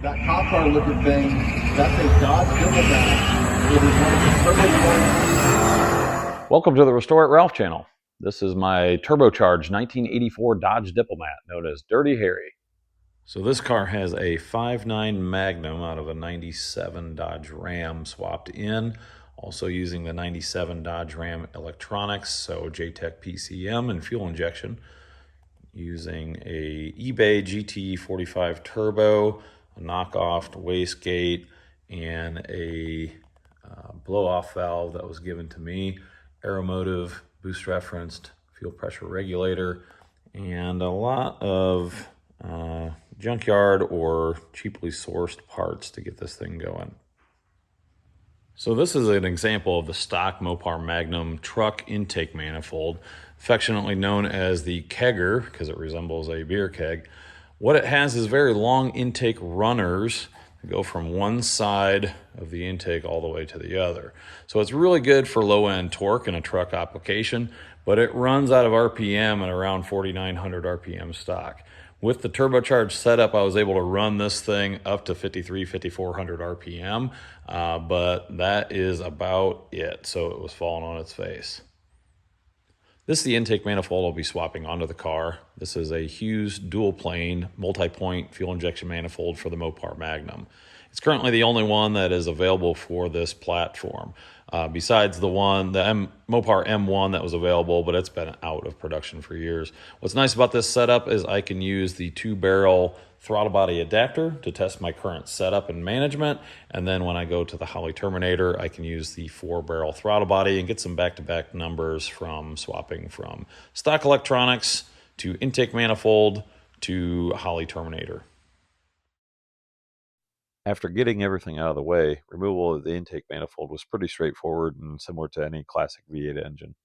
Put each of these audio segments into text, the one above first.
That cop car looking thing, that's a Dodge Diplomat. It is one of the turbo. Welcome to the Restore It Ralph channel. This is my turbocharged 1984 Dodge Diplomat, known as Dirty Harry. So this car has a 5.9 Magnum out of a 97 Dodge Ram swapped in, also using the 97 Dodge Ram electronics, so JTEC PCM and fuel injection, using a eBay GT45 Turbo, a knockoff wastegate, and a blow-off valve that was given to me, Aeromotive, boost referenced, fuel pressure regulator, and a lot of junkyard or cheaply sourced parts to get this thing going. So this is an example of the stock Mopar Magnum truck intake manifold, affectionately known as the kegger because it resembles a beer keg. What it has is very long intake runners that go from one side of the intake all the way to the other. So it's really good for low-end torque in a truck application, but it runs out of RPM at around 4,900 RPM stock. With the turbocharged setup, I was able to run this thing up to 5,400 RPM, but that is about it. So it was falling on its face. This is the intake manifold I'll be swapping onto the car. This is a Hughes dual plane multi-point fuel injection manifold for the Mopar Magnum. It's currently the only one that is available for this platform, besides the Mopar M1 that was available, but it's been out of production for years. What's nice about this setup is I can use the 2-barrel throttle body adapter to test my current setup and management, and then when I go to the Holley Terminator, I can use the 4-barrel throttle body and get some back-to-back numbers from swapping from stock electronics to intake manifold to Holley Terminator. After getting everything out of the way, removal of the intake manifold was pretty straightforward and similar to any classic V8 engine.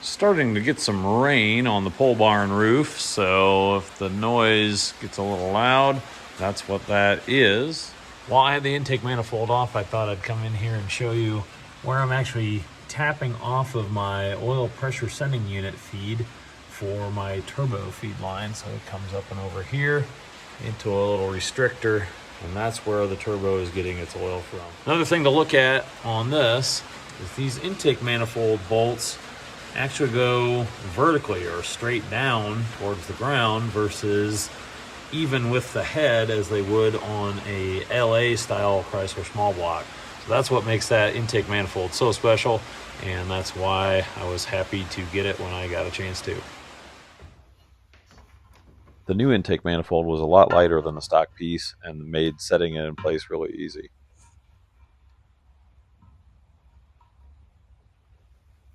Starting to get some rain on the pole barn roof, so if the noise gets a little loud, that's what that is. While I had the intake manifold off, I thought I'd come in here and show you where I'm actually tapping off of my oil pressure sending unit feed for my turbo feed line. So it comes up and over here into a little restrictor, and that's where the turbo is getting its oil from. Another thing to look at on this is these intake manifold bolts actually go vertically or straight down towards the ground versus even with the head as they would on a LA style Chrysler small block. So that's what makes that intake manifold so special, and that's why I was happy to get it when I got a chance to. The new intake manifold was a lot lighter than the stock piece and made setting it in place really easy.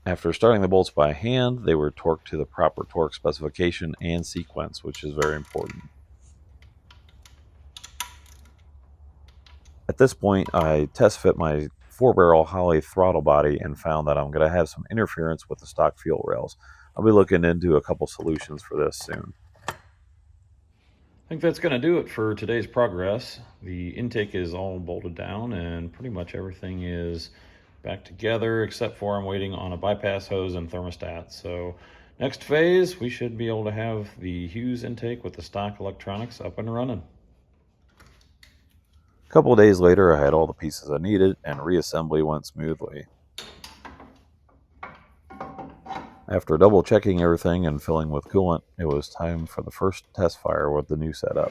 After starting the bolts by hand, they were torqued to the proper torque specification and sequence, which is very important. At this point, I test fit my 4-barrel Holley throttle body and found that I'm going to have some interference with the stock fuel rails. I'll be looking into a couple solutions for this soon. I think that's going to do it for today's progress. The intake is all bolted down and pretty much everything is back together, except for I'm waiting on a bypass hose and thermostat. So next phase, we should be able to have the Hughes intake with the stock electronics up and running. A couple of days later, I had all the pieces I needed and reassembly went smoothly. After double checking everything and filling with coolant, it was time for the first test fire with the new setup.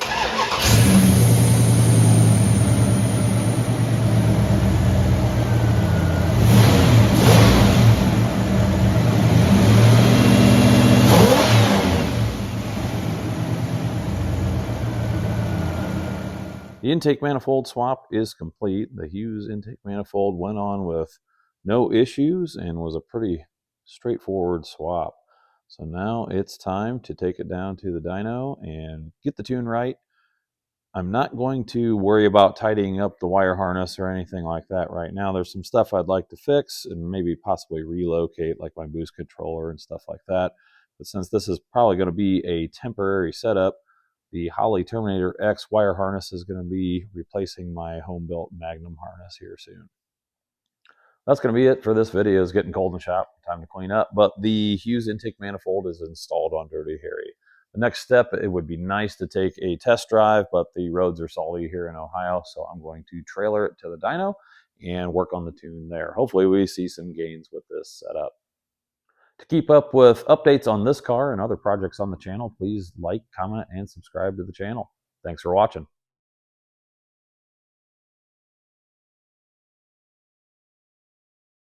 The intake manifold swap is complete. The Hughes intake manifold went on with no issues and was a pretty straightforward swap. So now it's time to take it down to the dyno and get the tune right. I'm not going to worry about tidying up the wire harness or anything like that right now. There's some stuff I'd like to fix and maybe possibly relocate, like my boost controller and stuff like that. But since this is probably going to be a temporary setup, the Holley Terminator X wire harness is going to be replacing my home-built Magnum harness here soon. That's going to be it for this video. It's getting cold in the shop. Time to clean up. But the Hughes intake manifold is installed on Dirty Harry. The next step, it would be nice to take a test drive, but the roads are salty here in Ohio, so I'm going to trailer it to the dyno and work on the tune there. Hopefully we see some gains with this setup. To keep up with updates on this car and other projects on the channel, please like, comment, and subscribe to the channel. Thanks for watching.